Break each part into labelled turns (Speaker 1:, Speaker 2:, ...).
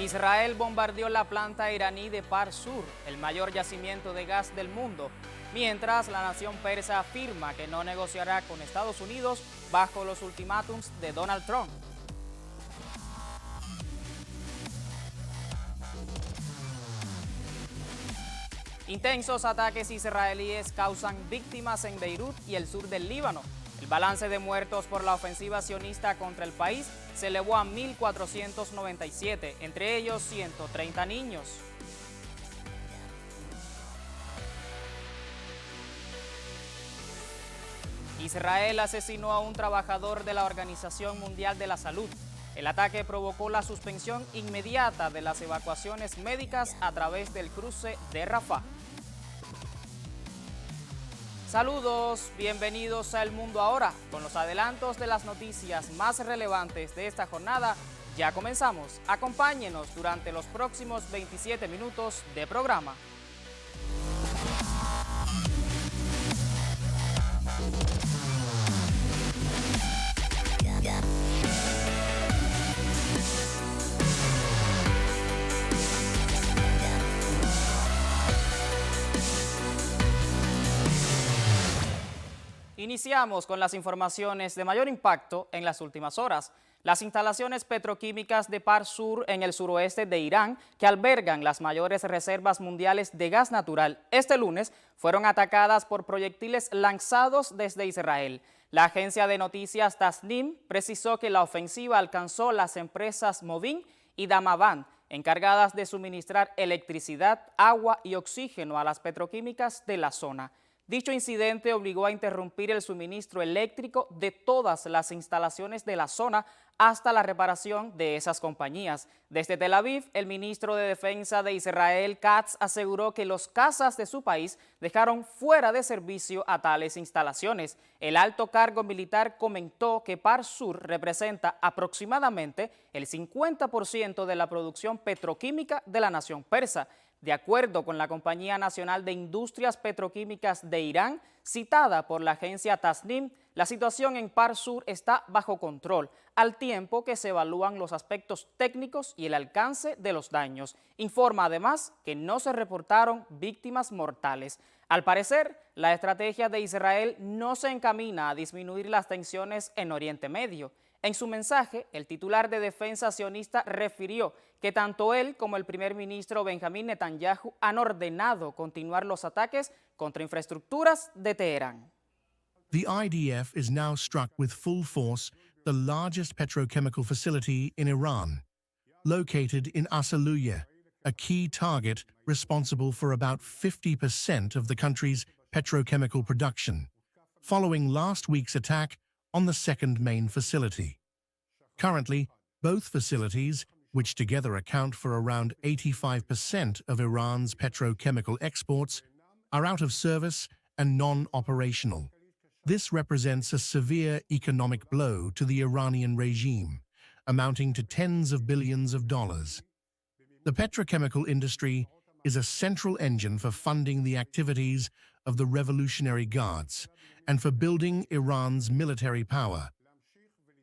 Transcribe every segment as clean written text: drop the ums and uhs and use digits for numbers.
Speaker 1: Israel bombardeó la planta iraní de Par Sur, el mayor yacimiento de gas del mundo, mientras la nación persa afirma que no negociará con Estados Unidos bajo los ultimátums de Donald Trump. Intensos ataques israelíes causan víctimas en Beirut y el sur del Líbano. El balance de muertos por la ofensiva sionista contra el país se elevó a 1.497, entre ellos 130 niños. Israel asesinó a un trabajador de la Organización Mundial de la Salud. El ataque provocó la suspensión inmediata de las evacuaciones médicas a través del cruce de Rafah. Saludos, bienvenidos a El Mundo Ahora. Con los adelantos de las noticias más relevantes de esta jornada, ya comenzamos. Acompáñenos durante los próximos 27 minutos de programa. Iniciamos con las informaciones de mayor impacto en las últimas horas. Las instalaciones petroquímicas de Par Sur en el suroeste de Irán, que albergan las mayores reservas mundiales de gas natural, este lunes fueron atacadas por proyectiles lanzados desde Israel. La agencia de noticias Tasnim precisó que la ofensiva alcanzó las empresas Movin y Damavand, encargadas de suministrar electricidad, agua y oxígeno a las petroquímicas de la zona. Dicho incidente obligó a interrumpir el suministro eléctrico de todas las instalaciones de la zona hasta la reparación de esas compañías. Desde Tel Aviv, el ministro de Defensa de Israel, Katz, aseguró que los cazas de su país dejaron fuera de servicio a tales instalaciones. El alto cargo militar comentó que Par Sur representa aproximadamente el 50% de la producción petroquímica de la nación persa. De acuerdo con la Compañía Nacional de Industrias Petroquímicas de Irán, citada por la agencia Tasnim, la situación en Par Sur está bajo control, al tiempo que se evalúan los aspectos técnicos y el alcance de los daños. Informa además que no se reportaron víctimas mortales. Al parecer, la estrategia de Israel no se encamina a disminuir las tensiones en Oriente Medio. En su mensaje, el titular de defensa sionista refirió que tanto él como el primer ministro Benjamín Netanyahu han ordenado continuar los ataques contra infraestructuras de Teherán.
Speaker 2: The IDF is now struck with full force the largest petrochemical facility in Iran, located in Asaluya, a key target responsible for about 50% of the country's petrochemical production, following last week's attack on the second main facility. Currently, both facilities, which together account for around 85% of Iran's petrochemical exports, are out of service and non-operational. This represents a severe economic blow to the Iranian regime, amounting to tens of billions of dollars. The petrochemical industry is a central engine for funding the activities of the Revolutionary Guards and for building Iran's military power.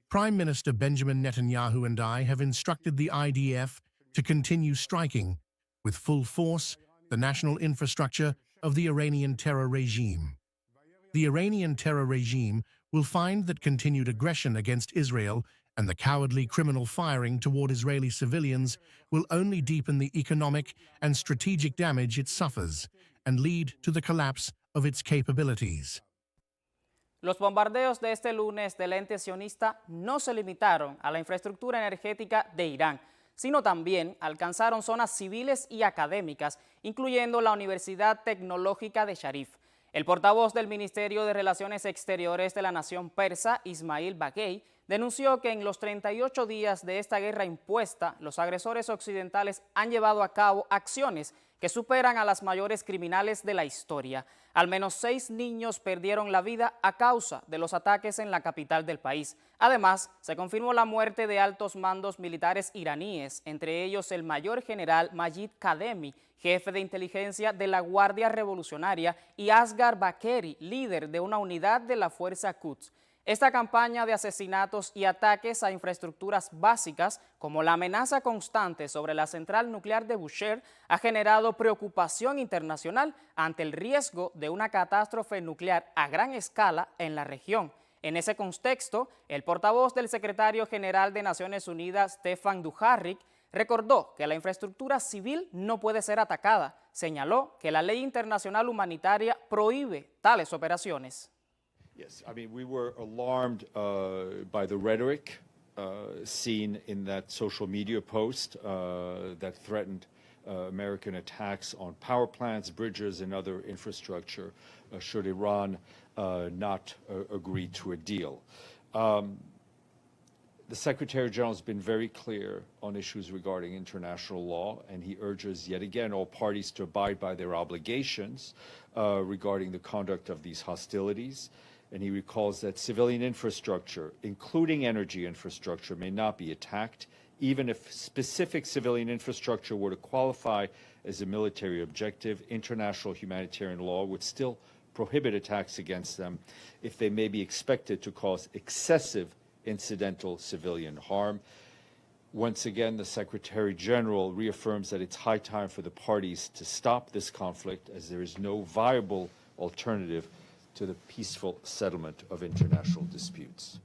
Speaker 2: Prime Minister Benjamin Netanyahu and I have instructed the IDF to continue striking, with full force, the national infrastructure of the Iranian terror regime. The Iranian terror regime will find that continued aggression against Israel and the cowardly criminal firing toward Israeli civilians will only deepen the economic and strategic damage it suffers and lead to the collapse of its capabilities.
Speaker 1: Los bombardeos de este lunes del ente sionista no se limitaron a la infraestructura energética de Irán, sino también alcanzaron zonas civiles y académicas, incluyendo la Universidad Tecnológica de Sharif. El portavoz del Ministerio de Relaciones Exteriores de la nación persa, Ismail Baghei, denunció que en los 38 días de esta guerra impuesta, los agresores occidentales han llevado a cabo acciones que superan a las mayores criminales de la historia. Al menos 6 niños perdieron la vida a causa de los ataques en la capital del país. Además, se confirmó la muerte de altos mandos militares iraníes, entre ellos el mayor general Majid Kademi, jefe de inteligencia de la Guardia Revolucionaria, y Asghar Bakeri, líder de una unidad de la Fuerza Quds. Esta campaña de asesinatos y ataques a infraestructuras básicas, como la amenaza constante sobre la central nuclear de Bushehr, ha generado preocupación internacional ante el riesgo de una catástrofe nuclear a gran escala en la región. En ese contexto, el portavoz del secretario general de Naciones Unidas, Stefan Dujarric, recordó que la infraestructura civil no puede ser atacada. Señaló que la ley internacional humanitaria prohíbe tales operaciones.
Speaker 3: Yes, I mean, we were alarmed by the rhetoric seen in that social media post that threatened American attacks on power plants, bridges, and other infrastructure should Iran not agree to a deal. The Secretary General has been very clear on issues regarding international law, and he urges yet again all parties to abide by their obligations regarding the conduct of these hostilities. And he recalls that civilian infrastructure, including energy infrastructure, may not be attacked, even if specific civilian infrastructure were to qualify as a military objective. International humanitarian law would still prohibit attacks against them if they may be expected to cause excessive incidental civilian harm. Once again, the Secretary General reaffirms that it's high time for the parties to stop this conflict, as there is no viable alternative to the peaceful settlement of international disputes.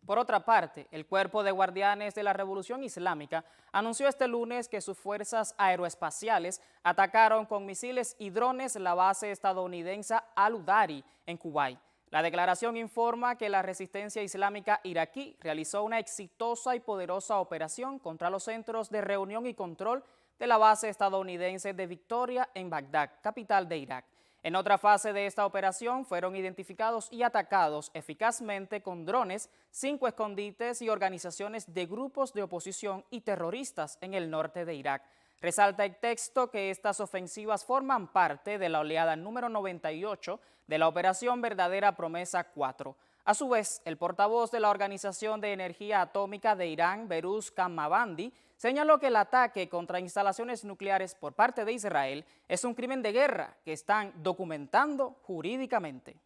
Speaker 1: Por otra parte, el Cuerpo de Guardianes de la Revolución Islámica anunció este lunes que sus fuerzas aeroespaciales atacaron con misiles y drones la base estadounidense Al-Udari en Kuwait. La declaración informa que la resistencia islámica iraquí realizó una exitosa y poderosa operación contra los centros de reunión y control de la base estadounidense de Victoria en Bagdad, capital de Irak. En otra fase de esta operación fueron identificados y atacados eficazmente con drones 5 escondites y organizaciones de grupos de oposición y terroristas en el norte de Irak. Resalta el texto que estas ofensivas forman parte de la oleada número 98 de la Operación Verdadera Promesa 4. A su vez, el portavoz de la Organización de Energía Atómica de Irán, Behruz Kamalvandi, señaló que el ataque contra instalaciones nucleares por parte de Israel es un crimen de guerra que están documentando jurídicamente.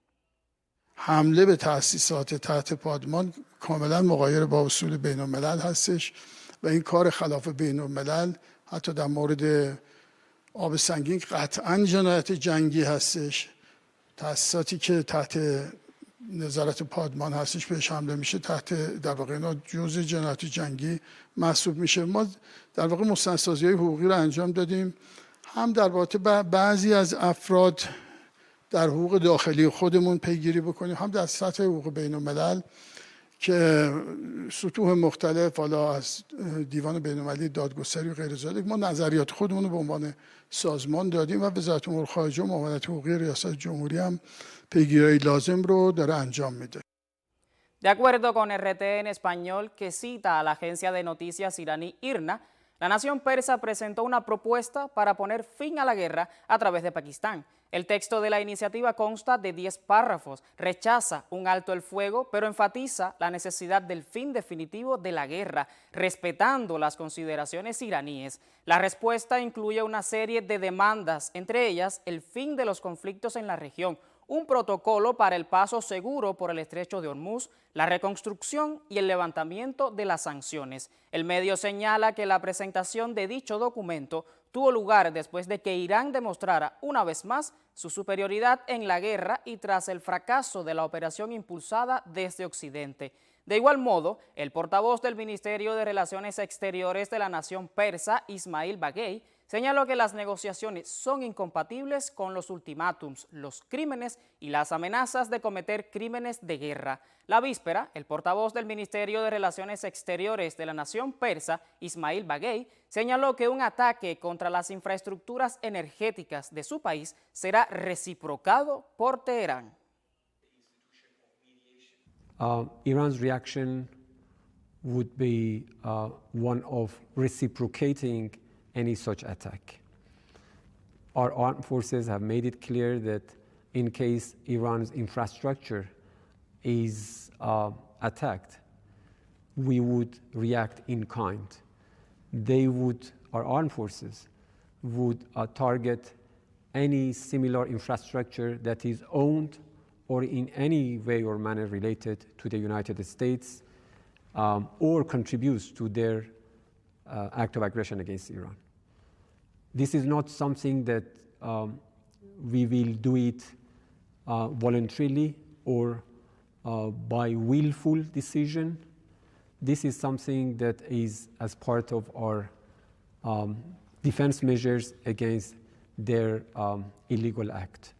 Speaker 4: حمله به تأسیسات تحت پادمان کاملا مغایر با اصول بین الملل هستش و این کار خلاف بین الملل حتی در مورد آب سنگین قطعا جنایت جنگی هستش. تأسیساتی که تحت نظارت پادمان هستش بهش حمله میشه تحت در واقع اینا جزء جنایت جنگی محسوب میشه. ما در واقع مستندسازی‌های حقوقی رو انجام دادیم، هم در واقع بعضی از افراد در حقوق داخلی خودمون پیگیری بکنیم، هم در سطح حقوق بین الملل که سطوح مختلف حالا از دیوان بین المللی دادگستری و غیر ذالک ما نظریات خودمون رو به عنوان سازمان دادیم و وزارت امور خارجه و معاونت حقوقی ریاست جمهوری هم پیگیری لازم رو داره انجام میده.
Speaker 1: De acuerdo con RT en español, que cita a la agencia de noticias iraní IRNA, la nación persa presentó una propuesta para poner fin a la guerra a través de Pakistán. El texto de la iniciativa consta de 10 párrafos, rechaza un alto el fuego, pero enfatiza la necesidad del fin definitivo de la guerra, respetando las consideraciones iraníes. La respuesta incluye una serie de demandas, entre ellas el fin de los conflictos en la región, un protocolo para el paso seguro por el estrecho de Hormuz, la reconstrucción y el levantamiento de las sanciones. El medio señala que la presentación de dicho documento tuvo lugar después de que Irán demostrara una vez más su superioridad en la guerra y tras el fracaso de la operación impulsada desde Occidente. De igual modo, el portavoz del Ministerio de Relaciones Exteriores de la nación persa, Ismail Baghei, señaló que las negociaciones son incompatibles con los ultimátums, los crímenes y las amenazas de cometer crímenes de guerra. La víspera, el portavoz del Ministerio de Relaciones Exteriores de la nación persa, Ismail Baghei, señaló que un ataque contra las infraestructuras energéticas de su país será reciprocado por Teherán.
Speaker 5: Iran's reaction would be one of reciprocating any such attack. Our armed forces have made it clear that in case Iran's infrastructure is attacked, we would react in kind. Our armed forces would target any similar infrastructure that is owned or in any way or manner related to the United States or contributes to their act of aggression against Iran. This is not something that we will do it voluntarily or by willful decision. This is something that is as part of our defense measures against their illegal act.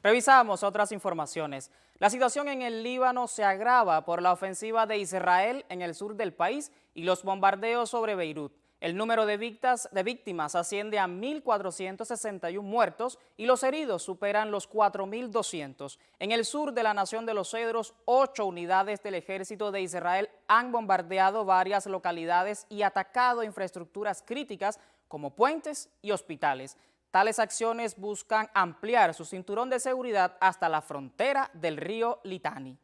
Speaker 1: Revisamos otras informaciones. La situación en el Líbano se agrava por la ofensiva de Israel en el sur del país y los bombardeos sobre Beirut. El número de víctimas asciende a 1.461 muertos y los heridos superan los 4.200. En el sur de la Nación de los Cedros, 8 unidades del ejército de Israel han bombardeado varias localidades y atacado infraestructuras críticas como puentes y hospitales. Tales acciones buscan ampliar su cinturón de seguridad hasta la frontera del río Litani.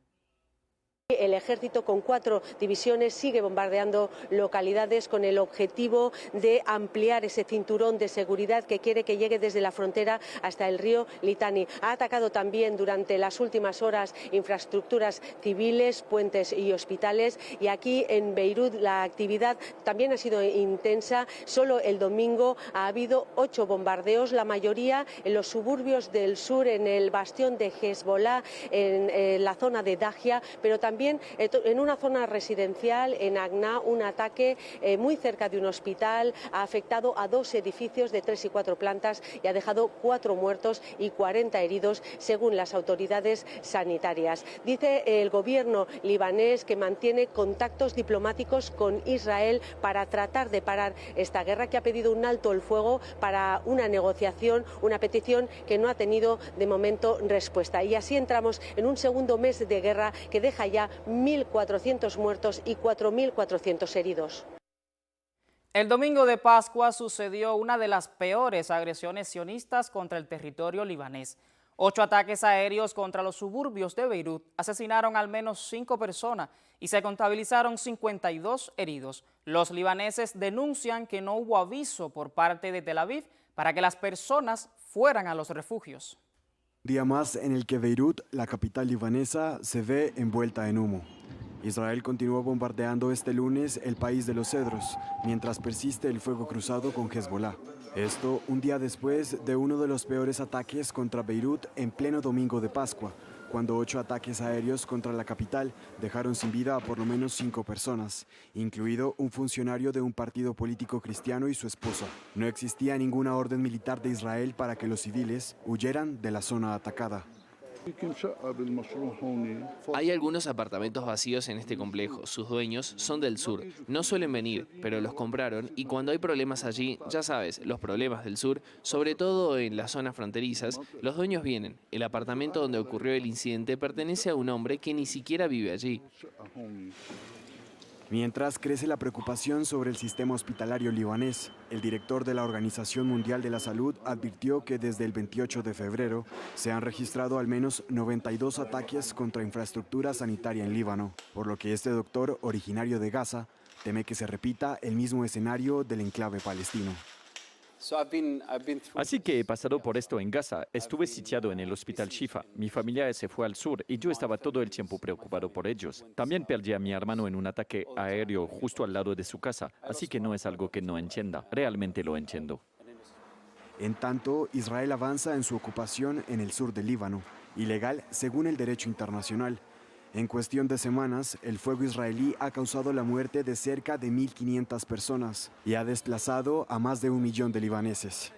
Speaker 6: El ejército con 4 divisiones sigue bombardeando localidades con el objetivo de ampliar ese cinturón de seguridad que quiere que llegue desde la frontera hasta el río Litani. Ha atacado también durante las últimas horas infraestructuras civiles, puentes y hospitales, y aquí en Beirut la actividad también ha sido intensa. Solo el domingo ha habido 8 bombardeos, la mayoría en los suburbios del sur, en el bastión de Hezbollah, en la zona de Dahia, pero también en una zona residencial en Agna. Un ataque muy cerca de un hospital ha afectado a 2 edificios de 3 y 4 plantas y ha dejado 4 muertos y 40 heridos, según las autoridades sanitarias. Dice el gobierno libanés que mantiene contactos diplomáticos con Israel para tratar de parar esta guerra, que ha pedido un alto el fuego para una negociación, una petición que no ha tenido de momento respuesta. Y así entramos en un segundo mes de guerra que deja ya 1.400 muertos y 4.400 heridos.
Speaker 1: El domingo de Pascua sucedió una de las peores agresiones sionistas contra el territorio libanés. 8 ataques aéreos contra los suburbios de Beirut asesinaron al menos 5 personas y se contabilizaron 52 heridos. Los libaneses denuncian que no hubo aviso por parte de Tel Aviv para que las personas fueran a los refugios.
Speaker 7: Día más en el que Beirut, la capital libanesa, se ve envuelta en humo. Israel continúa bombardeando este lunes el país de los Cedros, mientras persiste el fuego cruzado con Hezbollah. Esto un día después de uno de los peores ataques contra Beirut en pleno domingo de Pascua, cuando 8 ataques aéreos contra la capital dejaron sin vida a por lo menos 5 personas, incluido un funcionario de un partido político cristiano y su esposa. No existía ninguna orden militar de Israel para que los civiles huyeran de la zona atacada.
Speaker 8: Hay algunos apartamentos vacíos en este complejo. Sus dueños son del sur. No suelen venir, pero los compraron y cuando hay problemas allí, ya sabes, los problemas del sur, sobre todo en las zonas fronterizas, los dueños vienen. El apartamento donde ocurrió el incidente pertenece a un hombre que ni siquiera vive allí.
Speaker 7: Mientras crece la preocupación sobre el sistema hospitalario libanés, el director de la Organización Mundial de la Salud advirtió que desde el 28 de febrero se han registrado al menos 92 ataques contra infraestructura sanitaria en Líbano, por lo que este doctor, originario de Gaza, teme que se repita el mismo escenario del enclave palestino.
Speaker 9: Así que he pasado por esto en Gaza. Estuve sitiado en el hospital Shifa. Mi familia se fue al sur y yo estaba todo el tiempo preocupado por ellos. También perdí a mi hermano en un ataque aéreo justo al lado de su casa. Así que no es algo que no entienda. Realmente lo entiendo.
Speaker 7: En tanto, Israel avanza en su ocupación en el sur del Líbano, ilegal según el derecho internacional. En cuestión de semanas, el fuego israelí ha causado la muerte de cerca de 1.500 personas y ha desplazado a más de 1 millón de libaneses.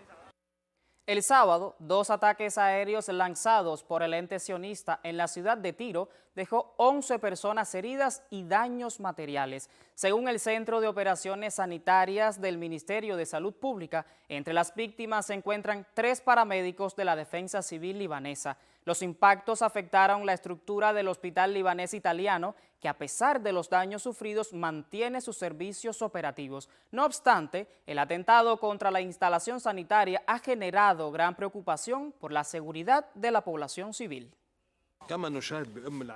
Speaker 1: El sábado, 2 ataques aéreos lanzados por el ente sionista en la ciudad de Tiro dejó 11 personas heridas y daños materiales. Según el Centro de Operaciones Sanitarias del Ministerio de Salud Pública, entre las víctimas se encuentran 3 paramédicos de la Defensa Civil libanesa. Los impactos afectaron la estructura del Hospital Libanés Italiano, que a pesar de los daños sufridos mantiene sus servicios operativos. No obstante, el atentado contra la instalación sanitaria ha generado gran preocupación por la seguridad de la población civil.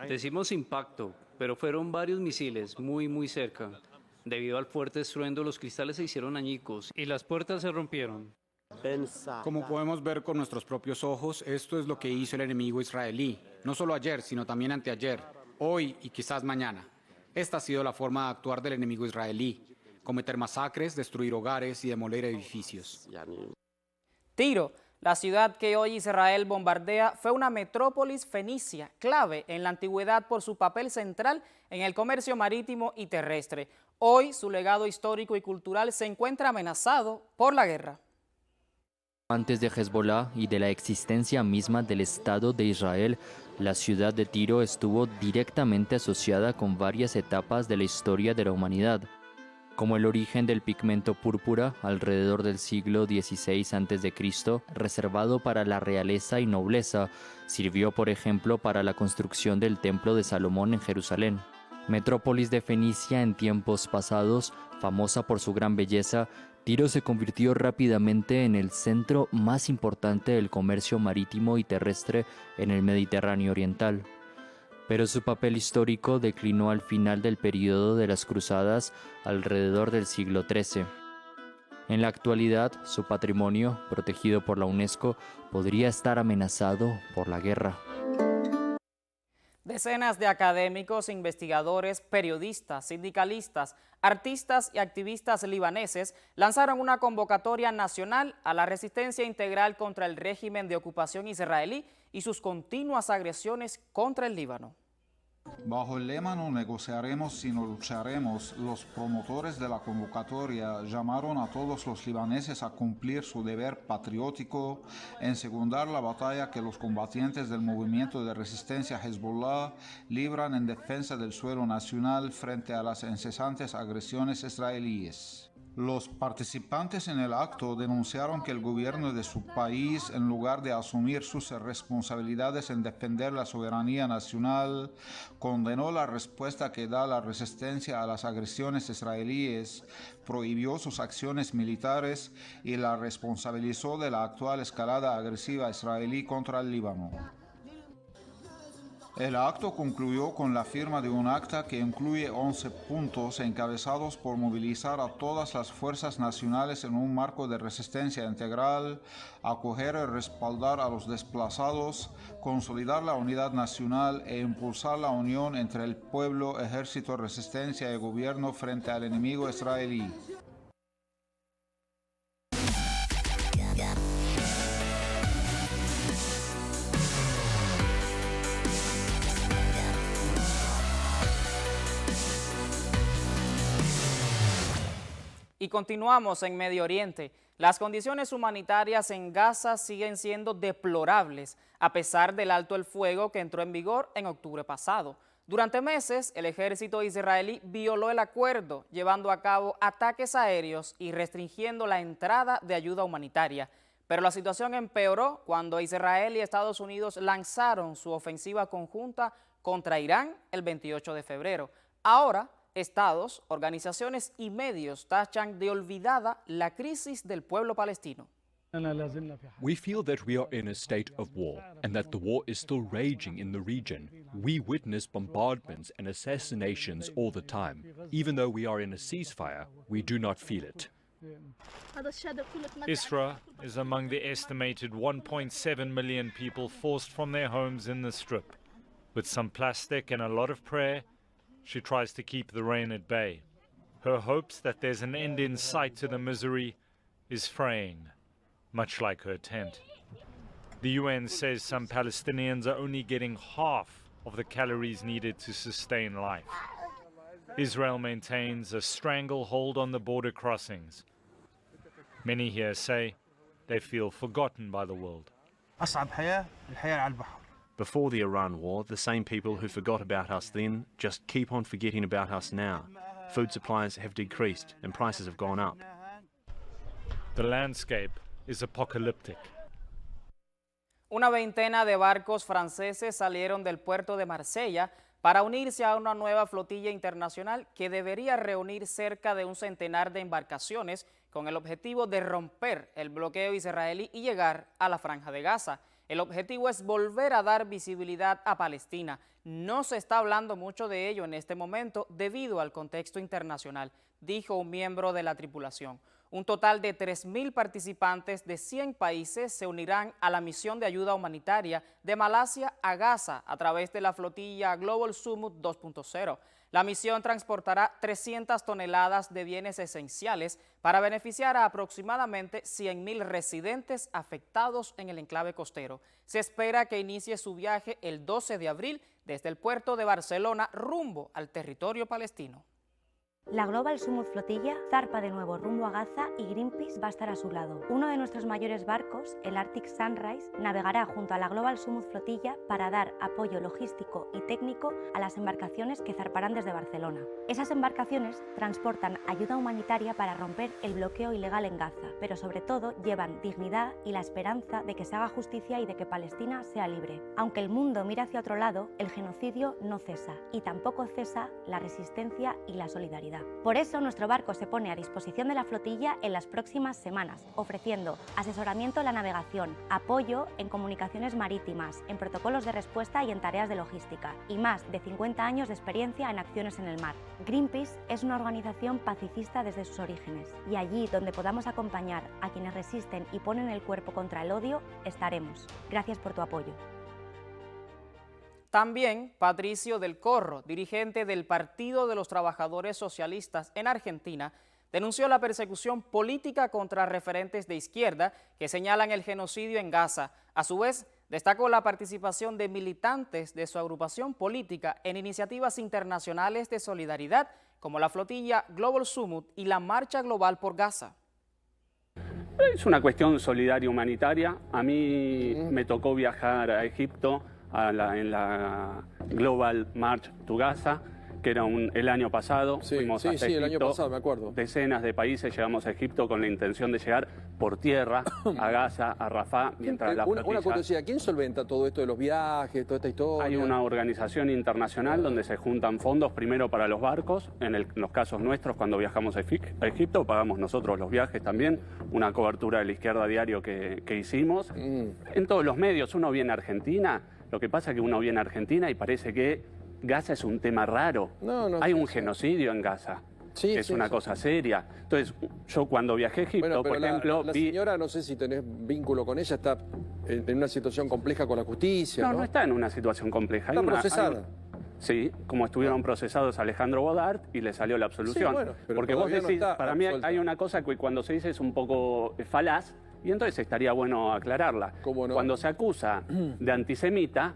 Speaker 10: Decimos impacto, pero fueron varios misiles muy cerca. Debido al fuerte estruendo, los cristales se hicieron añicos y las puertas se rompieron.
Speaker 11: Como podemos ver con nuestros propios ojos, esto es lo que hizo el enemigo israelí, no solo ayer, sino también anteayer, hoy y quizás mañana. Esta ha sido la forma de actuar del enemigo israelí: cometer masacres, destruir hogares y demoler edificios.
Speaker 1: Tiro, la ciudad que hoy Israel bombardea, fue una metrópolis fenicia clave en la antigüedad por su papel central en el comercio marítimo y terrestre. Hoy su legado histórico y cultural se encuentra amenazado por la guerra.
Speaker 12: Antes de Hezbollah y de la existencia misma del Estado de Israel, la ciudad de Tiro estuvo directamente asociada con varias etapas de la historia de la humanidad, como el origen del pigmento púrpura alrededor del siglo XVI a.C., reservado para la realeza y nobleza, sirvió por ejemplo para la construcción del Templo de Salomón en Jerusalén. Metrópolis de Fenicia en tiempos pasados, famosa por su gran belleza, Tiro se convirtió rápidamente en el centro más importante del comercio marítimo y terrestre en el Mediterráneo oriental. Pero su papel histórico declinó al final del período de las Cruzadas alrededor del siglo XIII. En la actualidad, su patrimonio, protegido por la UNESCO, podría estar amenazado por la guerra.
Speaker 1: Decenas de académicos, investigadores, periodistas, sindicalistas, artistas y activistas libaneses lanzaron una convocatoria nacional a la resistencia integral contra el régimen de ocupación israelí y sus continuas agresiones contra el Líbano.
Speaker 13: Bajo el lema "No negociaremos sino lucharemos", los promotores de la convocatoria llamaron a todos los libaneses a cumplir su deber patriótico en secundar la batalla que los combatientes del movimiento de resistencia Hezbollah libran en defensa del suelo nacional frente a las incesantes agresiones israelíes. Los participantes en el acto denunciaron que el gobierno de su país, en lugar de asumir sus responsabilidades en defender la soberanía nacional, condenó la respuesta que da la resistencia a las agresiones israelíes, prohibió sus acciones militares y la responsabilizó de la actual escalada agresiva israelí contra el Líbano. El acto concluyó con la firma de un acta que incluye 11 puntos encabezados por movilizar a todas las fuerzas nacionales en un marco de resistencia integral, acoger y respaldar a los desplazados, consolidar la unidad nacional e impulsar la unión entre el pueblo, ejército, resistencia y gobierno frente al enemigo israelí.
Speaker 1: Y continuamos en Medio Oriente. Las condiciones humanitarias en Gaza siguen siendo deplorables, a pesar del alto el fuego que entró en vigor en octubre pasado. Durante meses, el ejército israelí violó el acuerdo, llevando a cabo ataques aéreos y restringiendo la entrada de ayuda humanitaria. Pero la situación empeoró cuando Israel y Estados Unidos lanzaron su ofensiva conjunta contra Irán el 28 de febrero. Ahora, estados, organizaciones y medios tachan de olvidada la crisis del pueblo palestino.
Speaker 14: We feel that we are in a state of war and that the war is still raging in the region. We witness bombardments and assassinations all the time. Even though we are in a ceasefire, we do not feel it.
Speaker 15: Isra is among the estimated 1.7 million people forced from their homes in the Strip. With some plastic and a lot of prayer, she tries to keep the rain at bay. Her hopes that there's an end in sight to the misery is fraying, much like her tent. The UN says some Palestinians are only getting half of the calories needed to sustain life. Israel maintains a stranglehold on the border crossings. Many here say they feel forgotten by the world.
Speaker 16: Before the Iran war, the same people who forgot about us then just keep on forgetting about us now. Food supplies have decreased and prices have gone up.
Speaker 15: The landscape is apocalyptic.
Speaker 1: Una veintena de barcos franceses salieron del puerto de Marsella para unirse a una nueva flotilla internacional que debería reunir cerca de un centenar de embarcaciones con el objetivo de romper el bloqueo israelí y llegar a la Franja de Gaza. El objetivo es volver a dar visibilidad a Palestina. No se está hablando mucho de ello en este momento debido al contexto internacional, dijo un miembro de la tripulación. Un total de 3.000 participantes de 100 países se unirán a la misión de ayuda humanitaria de Malasia a Gaza a través de la flotilla Global Summit 2.0. La misión transportará 300 toneladas de bienes esenciales para beneficiar a aproximadamente 100.000 residentes afectados en el enclave costero. Se espera que inicie su viaje el 12 de abril desde el puerto de Barcelona rumbo al territorio palestino.
Speaker 17: La Global Summit Flotilla zarpa de nuevo rumbo a Gaza y Greenpeace va a estar a su lado. Uno de nuestros mayores barcos, el Arctic Sunrise, navegará junto a la Global Summit Flotilla para dar apoyo logístico y técnico a las embarcaciones que zarparán desde Barcelona. Esas embarcaciones transportan ayuda humanitaria para romper el bloqueo ilegal en Gaza, pero sobre todo llevan dignidad y la esperanza de que se haga justicia y de que Palestina sea libre. Aunque el mundo mira hacia otro lado, el genocidio no cesa y tampoco cesa la resistencia y la solidaridad. Por eso nuestro barco se pone a disposición de la flotilla en las próximas semanas, ofreciendo asesoramiento en la navegación, apoyo en comunicaciones marítimas, en protocolos de respuesta y en tareas de logística, y más de 50 años de experiencia en acciones en el mar. Greenpeace es una organización pacifista desde sus orígenes, y allí donde podamos acompañar a quienes resisten y ponen el cuerpo contra el odio, estaremos. Gracias por tu apoyo.
Speaker 1: También Patricio del Corro, dirigente del Partido de los Trabajadores Socialistas en Argentina, denunció la persecución política contra referentes de izquierda que señalan el genocidio en Gaza. A su vez, destacó la participación de militantes de su agrupación política en iniciativas internacionales de solidaridad como la flotilla Global Summit y la Marcha Global por Gaza.
Speaker 18: Es una cuestión solidaria humanitaria. A mí me tocó viajar a Egipto en la Global March to Gaza, que era el año pasado. Fuimos hasta Egipto,
Speaker 19: el año pasado, me acuerdo.
Speaker 18: Decenas de países llegamos a Egipto con la intención de llegar por tierra a Gaza, a Rafah, mientras la flotilla...
Speaker 19: Una curiosidad, ¿quién solventa todo esto de los viajes, toda esta historia?
Speaker 18: Hay una organización internacional donde se juntan fondos primero para los barcos. En los casos nuestros, cuando viajamos a Egipto, pagamos nosotros los viajes también, una cobertura de la izquierda diario que hicimos. En todos los medios, uno viene a Argentina. Lo que pasa es que uno viene a Argentina y parece que Gaza es un tema raro. Hay un genocidio en Gaza. Es una cosa seria. Entonces, yo cuando viajé a Egipto, por ejemplo...
Speaker 19: La señora, no sé si tenés vínculo con ella, está en una situación compleja con la justicia.
Speaker 18: No está en una situación compleja.
Speaker 19: Está procesada.
Speaker 18: Sí, como estuvieron procesados Alejandro Bodart y le salió la absolución.
Speaker 19: Sí, bueno, pero
Speaker 18: porque vos decís,
Speaker 19: no
Speaker 18: para mí hay una cosa que cuando se dice es un poco falaz, y entonces estaría bueno aclararla.
Speaker 19: ¿Cómo no?
Speaker 18: Cuando se acusa de antisemita,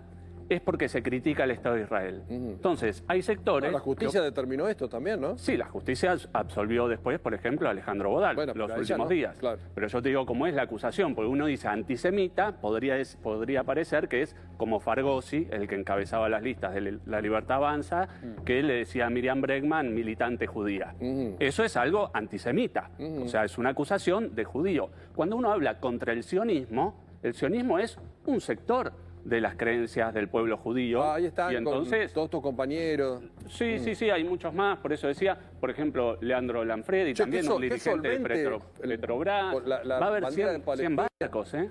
Speaker 18: es porque se critica el Estado de Israel. Entonces, hay sectores...
Speaker 19: la justicia determinó esto también, ¿no?
Speaker 18: Sí, la justicia absolvió después, por ejemplo, a Alejandro Bodart, los últimos días.
Speaker 19: Claro.
Speaker 18: Pero yo te digo cómo es la acusación, porque uno dice antisemita, podría parecer que es como Fargosi, el que encabezaba las listas de La Libertad Avanza, que le decía a Miriam Bregman, militante judía. Eso es algo antisemita, o sea, es una acusación de judío. Cuando uno habla contra el sionismo es un sector de las creencias del pueblo judío.
Speaker 19: Ahí están,
Speaker 18: y entonces,
Speaker 19: con todos tus compañeros.
Speaker 18: Sí, hay muchos más. Por eso decía, por ejemplo, Leandro Lanfredi, también un dirigente de Petrobras. Va a haber 100 barcos, ¿eh?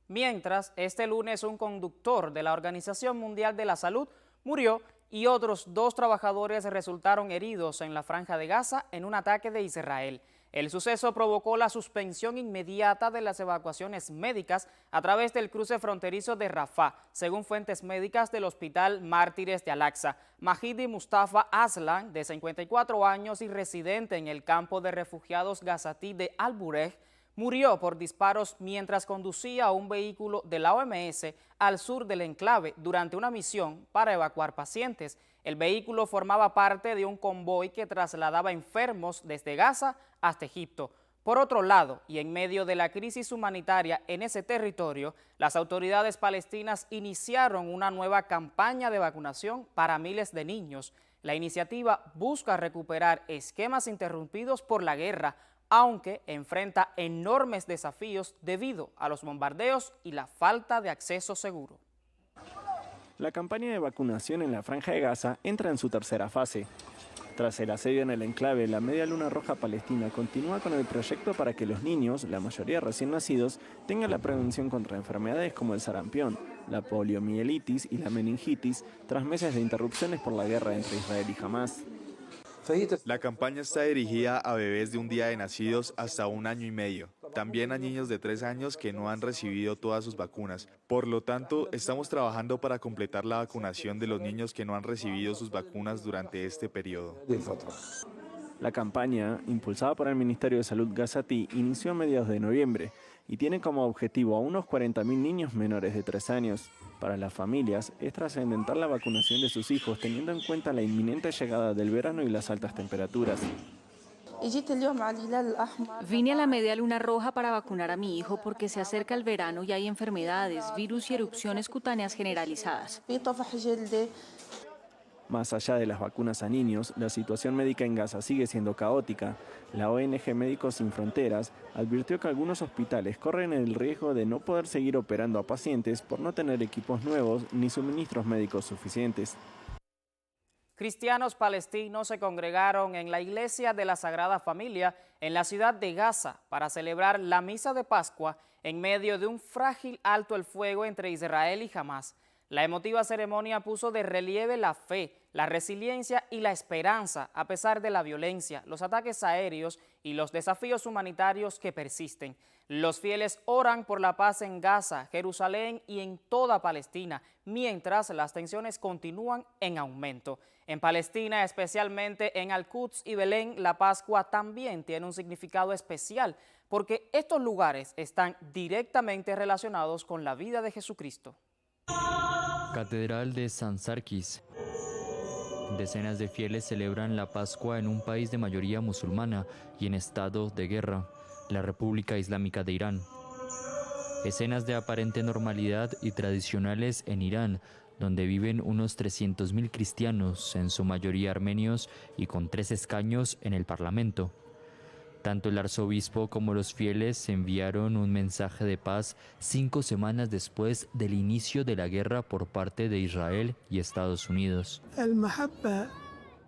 Speaker 1: Mientras, este lunes un conductor de la Organización Mundial de la Salud murió y otros 2 trabajadores resultaron heridos en la Franja de Gaza en un ataque de Israel. El suceso provocó la suspensión inmediata de las evacuaciones médicas a través del cruce fronterizo de Rafah, según fuentes médicas del Hospital Mártires de Al-Aqsa. Mahidi Mustafa Aslan, de 54 años y residente en el campo de refugiados gazatí de Al-Burej, murió por disparos mientras conducía un vehículo de la OMS al sur del enclave durante una misión para evacuar pacientes. El vehículo formaba parte de un convoy que trasladaba enfermos desde Gaza hasta Egipto. Por otro lado, y en medio de la crisis humanitaria en ese territorio, las autoridades palestinas iniciaron una nueva campaña de vacunación para miles de niños. La iniciativa busca recuperar esquemas interrumpidos por la guerra, aunque enfrenta enormes desafíos debido a los bombardeos y la falta de acceso seguro.
Speaker 20: La campaña de vacunación en la Franja de Gaza entra en su tercera fase. Tras el asedio en el enclave, la Media Luna Roja Palestina continúa con el proyecto para que los niños, la mayoría recién nacidos, tengan la prevención contra enfermedades como el sarampión, la poliomielitis y la meningitis, tras meses de interrupciones por la guerra entre Israel y Hamás.
Speaker 21: La campaña está dirigida a bebés de un día de nacidos hasta 1 año y medio, también a niños de 3 años que no han recibido todas sus vacunas. Por lo tanto, estamos trabajando para completar la vacunación de los niños que no han recibido sus vacunas durante este periodo.
Speaker 20: La campaña, impulsada por el Ministerio de Salud Gazatí, inició a mediados de noviembre y tiene como objetivo a unos 40.000 niños menores de 3 años. Para las familias, es trascendental la vacunación de sus hijos, teniendo en cuenta la inminente llegada del verano y las altas temperaturas.
Speaker 22: Vine a la Media Luna Roja para vacunar a mi hijo porque se acerca el verano y hay enfermedades, virus y erupciones cutáneas generalizadas.
Speaker 20: Más allá de las vacunas a niños, la situación médica en Gaza sigue siendo caótica. La ONG Médicos Sin Fronteras advirtió que algunos hospitales corren el riesgo de no poder seguir operando a pacientes por no tener equipos nuevos ni suministros médicos suficientes.
Speaker 1: Cristianos palestinos se congregaron en la iglesia de la Sagrada Familia en la ciudad de Gaza para celebrar la misa de Pascua en medio de un frágil alto el fuego entre Israel y Hamás. La emotiva ceremonia puso de relieve la fe, la resiliencia y la esperanza a pesar de la violencia, los ataques aéreos y los desafíos humanitarios que persisten. Los fieles oran por la paz en Gaza, Jerusalén y en toda Palestina, mientras las tensiones continúan en aumento. En Palestina, especialmente en Al-Quds y Belén, la Pascua también tiene un significado especial, porque estos lugares están directamente relacionados con la vida de Jesucristo.
Speaker 12: Catedral de San Sarkis. Decenas de fieles celebran la Pascua en un país de mayoría musulmana y en estado de guerra, la República Islámica de Irán. Escenas de aparente normalidad y tradicionales en Irán, donde viven unos 300.000 cristianos, en su mayoría armenios y con 3 escaños en el Parlamento. Tanto el arzobispo como los fieles enviaron un mensaje de paz 5 semanas después del inicio de la guerra por parte de Israel y Estados Unidos.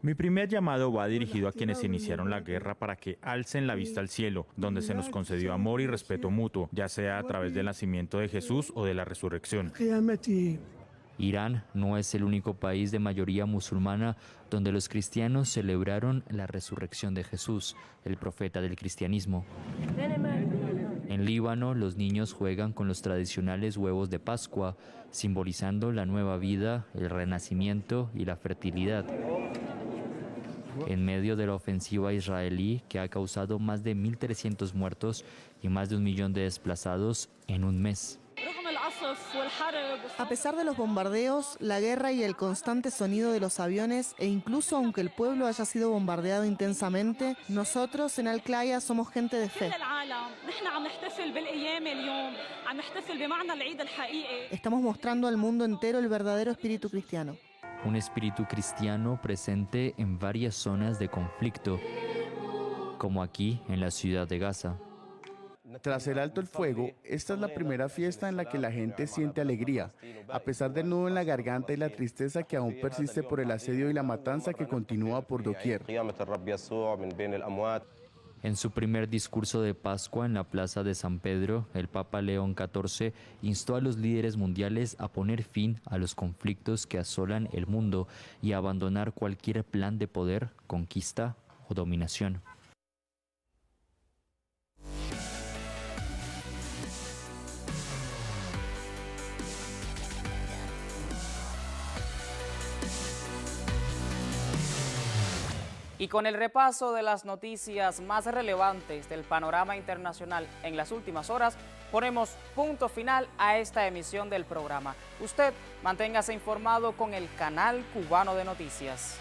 Speaker 23: Mi primer llamado va dirigido a quienes iniciaron la guerra para que alcen la vista al cielo, donde se nos concedió amor y respeto mutuo, ya sea a través del nacimiento de Jesús o de la resurrección.
Speaker 12: Irán no es el único país de mayoría musulmana donde los cristianos celebraron la resurrección de Jesús, el profeta del cristianismo. En Líbano, los niños juegan con los tradicionales huevos de Pascua, simbolizando la nueva vida, el renacimiento y la fertilidad. En medio de la ofensiva israelí, que ha causado más de 1.300 muertos y más de 1 millón de desplazados en un mes.
Speaker 24: A pesar de los bombardeos, la guerra y el constante sonido de los aviones, e incluso aunque el pueblo haya sido bombardeado intensamente, nosotros en Al-Qlaya somos gente de fe. Estamos mostrando al mundo entero el verdadero espíritu cristiano.
Speaker 12: Un espíritu cristiano presente en varias zonas de conflicto, como aquí en la ciudad de Gaza.
Speaker 25: Tras el alto el fuego, esta es la primera fiesta en la que la gente siente alegría, a pesar del nudo en la garganta y la tristeza que aún persiste por el asedio y la matanza que continúa por doquier.
Speaker 12: En su primer discurso de Pascua en la Plaza de San Pedro, el Papa León XIV instó a los líderes mundiales a poner fin a los conflictos que asolan el mundo y a abandonar cualquier plan de poder, conquista o dominación.
Speaker 1: Y con el repaso de las noticias más relevantes del panorama internacional en las últimas horas, ponemos punto final a esta emisión del programa. Usted manténgase informado con el canal cubano de noticias.